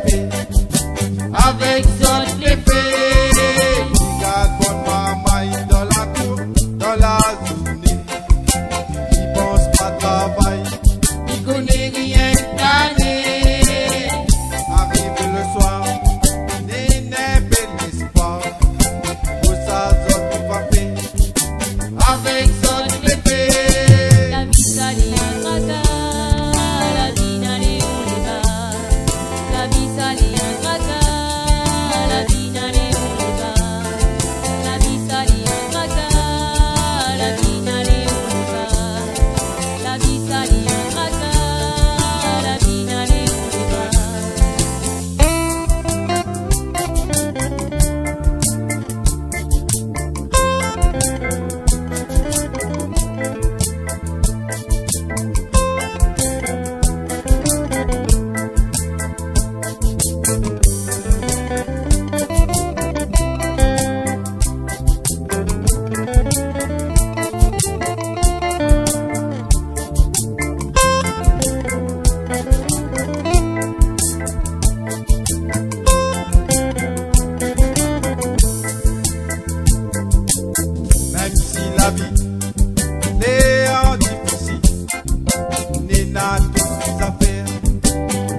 fait. Avec son épée, il garde bonne maman dans la cour, dans la journée. Il pense pas travail, il connaît rien d'année. Arrive le soir, n'est bel espoir. Pour sa zone qui va faire. Avec son épée. La vie salie un tracas, la vie n'allait où les bas. La vie salie un tracas, la vie n'allait où les bas. La vie salie un tracas, la vie n'allait où les bas. La vie salie un tracas, la vie n'allait où les bas. Même si la vie est en difficile, n'est n'a toutes les affaires.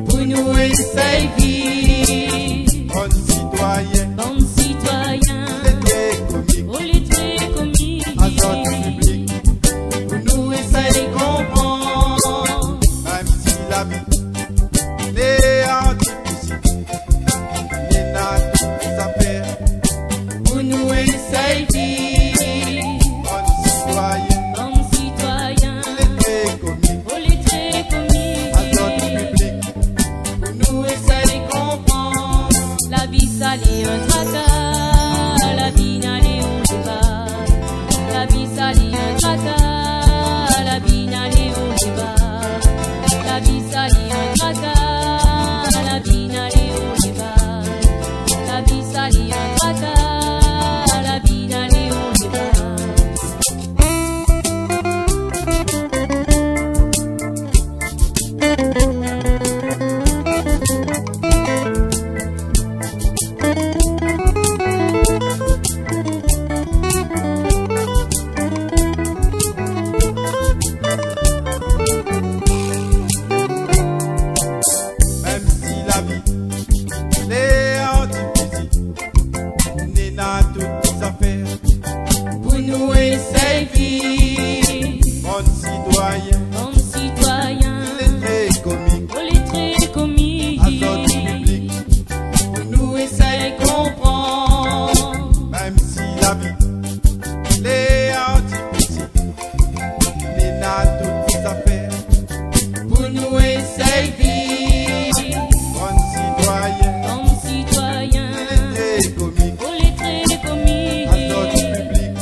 Pour nous essayer vie, Bon citoyen, bon citoyen, c'était comique, pour les traits commis. à sortie publique. Pour nous essayer comprendre. Même si la vie est en difficile, n'est n'a toutes les affaires. Pour nous essayer vie, Bon citoyen, bon citoyen, c'était comique, pour les traits commis. à sortie publique. Pour nous essayer comprendre. La vie salie un tracas, la vie n'allait où les bas. La vie salie un tracas, la vie n'allait où les bas. La vie salie un tracas, la vie n'allait où les bas. La vie salie un tracas, la vie n'allait où les bas. Même si la vie est en difficile, n'est n'a toutes les affaires. Pour nous essayer, Bon citoyen, bon citoyen, c'était comique, pour les traits commis. à sortie publique. Pour nous essayer comprendre. Même si la vie est en difficile, n'est n'a toutes les affaires. Pour nous essayer, Bon citoyen, bon citoyen, c'était comique, pour les traits commis. à sortie publique.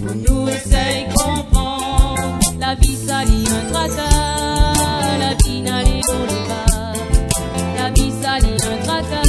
Pour nous essayer comprendre. La vie salie un tracas, la vie n'allait où les bas. La vie salie un tracas,